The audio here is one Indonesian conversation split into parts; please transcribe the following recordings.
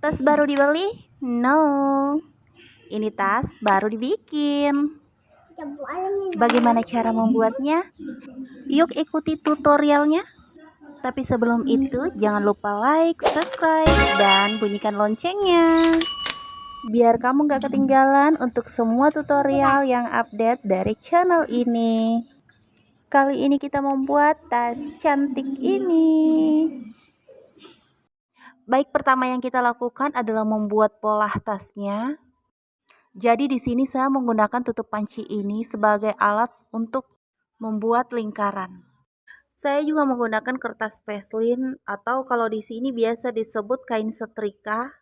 Tas baru dibeli? No, ini tas baru dibikin. Bagaimana cara membuatnya? Yuk ikuti tutorialnya. Tapi sebelum itu jangan lupa like, subscribe, dan bunyikan loncengnya biar kamu gak ketinggalan untuk semua tutorial yang update dari channel ini. Kali ini kita membuat tas cantik ini. Baik, pertama yang kita lakukan adalah membuat pola tasnya. Jadi di sini saya menggunakan tutup panci ini sebagai alat untuk membuat lingkaran. Saya juga menggunakan kertas veslin atau kalau di sini biasa disebut kain setrika.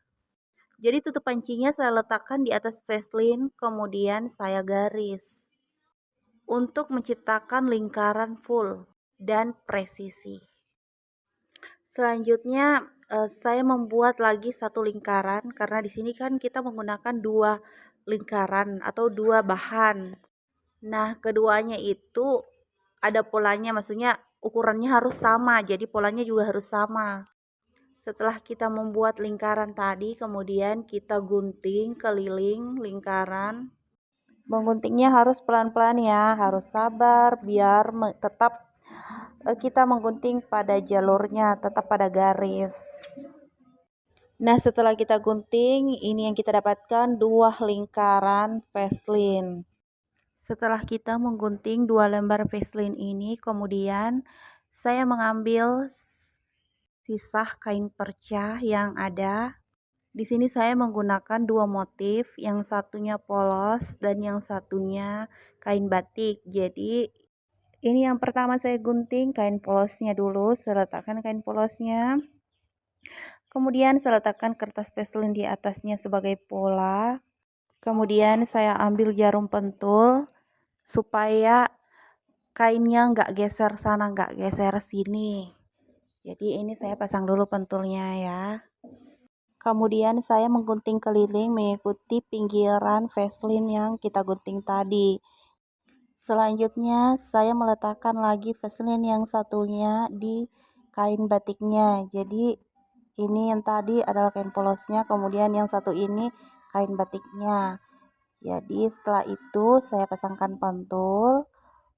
Jadi tutup pancinya saya letakkan di atas veslin, kemudian saya garis untuk menciptakan lingkaran full dan presisi. Selanjutnya saya membuat lagi satu lingkaran karena di sini kan kita menggunakan dua lingkaran atau dua bahan. Nah, keduanya itu ada polanya, maksudnya ukurannya harus sama, jadi polanya juga harus sama. Setelah kita membuat lingkaran tadi, kemudian kita gunting keliling lingkaran. Mengguntingnya harus pelan-pelan ya, harus sabar biar tetap kita menggunting pada jalurnya, tetap pada garis. Nah, setelah kita gunting, ini yang kita dapatkan dua lingkaran veslin. Setelah kita menggunting dua lembar veslin ini, kemudian saya mengambil sisa kain perca yang ada. Di sini saya menggunakan dua motif, yang satunya polos dan yang satunya kain batik. Jadi ini yang pertama saya gunting kain polosnya dulu, saya letakkan kain polosnya. Kemudian saya letakkan kertas veslin di atasnya sebagai pola. Kemudian saya ambil jarum pentul supaya kainnya nggak geser sana, nggak geser sini. Jadi ini saya pasang dulu pentulnya ya. Kemudian saya menggunting keliling mengikuti pinggiran veslin yang kita gunting tadi. Selanjutnya saya meletakkan lagi veslin yang satunya di kain batiknya. Jadi ini yang tadi adalah kain polosnya, kemudian yang satu ini kain batiknya. Jadi setelah itu saya pasangkan pentul,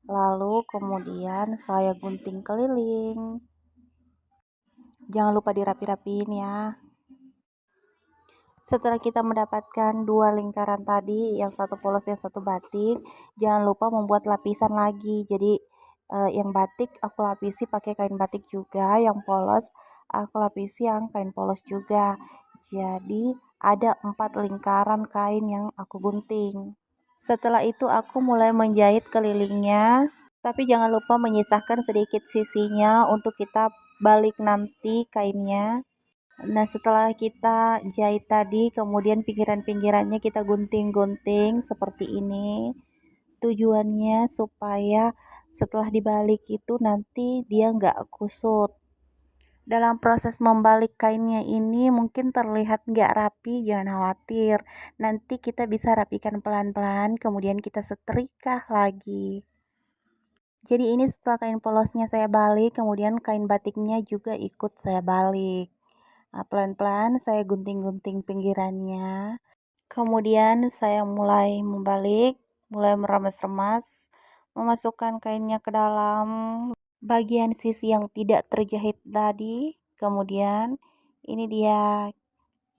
lalu kemudian saya gunting keliling. Jangan lupa dirapi-rapiin ya. Setelah kita mendapatkan dua lingkaran tadi, yang satu polos yang satu batik, jangan lupa membuat lapisan lagi. Jadi yang batik aku lapisi pakai kain batik juga, yang polos aku lapisi yang kain polos juga. Jadi ada 4 lingkaran kain yang aku gunting. Setelah itu aku mulai menjahit kelilingnya, tapi jangan lupa menyisakan sedikit sisinya untuk kita balik nanti kainnya. Nah, setelah kita jahit tadi, kemudian pinggiran-pinggirannya kita gunting-gunting seperti ini. Tujuannya supaya setelah dibalik itu nanti dia nggak kusut. Dalam proses membalik kainnya ini mungkin terlihat nggak rapi, jangan khawatir. Nanti kita bisa rapikan pelan-pelan, kemudian kita setrika lagi. Jadi ini setelah kain polosnya saya balik, kemudian kain batiknya juga ikut saya balik. Nah, pelan-pelan saya gunting-gunting pinggirannya. Kemudian saya mulai membalik, mulai meremas-remas, memasukkan kainnya ke dalam bagian sisi yang tidak terjahit tadi. Kemudian ini dia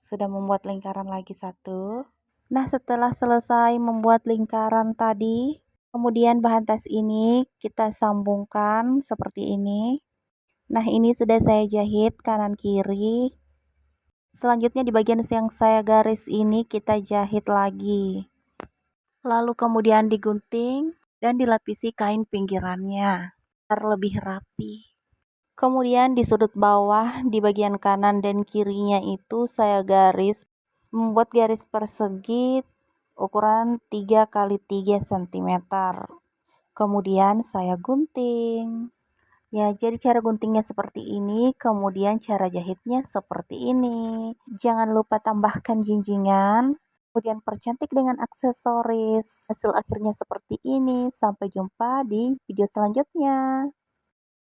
sudah membuat lingkaran lagi satu. Nah, setelah selesai membuat lingkaran tadi, kemudian bahan tas ini kita sambungkan seperti ini. Nah, ini sudah saya jahit kanan kiri. Selanjutnya di bagian yang saya garis ini kita jahit lagi. Lalu kemudian digunting dan dilapisi kain pinggirannya agar lebih rapi. Kemudian di sudut bawah di bagian kanan dan kirinya itu saya membuat garis persegi ukuran 3 x 3 cm. Kemudian saya gunting. Ya, jadi cara guntingnya seperti ini, kemudian cara jahitnya seperti ini. Jangan lupa tambahkan jinjingan, kemudian percantik dengan aksesoris. Hasil akhirnya seperti ini. Sampai jumpa di video selanjutnya.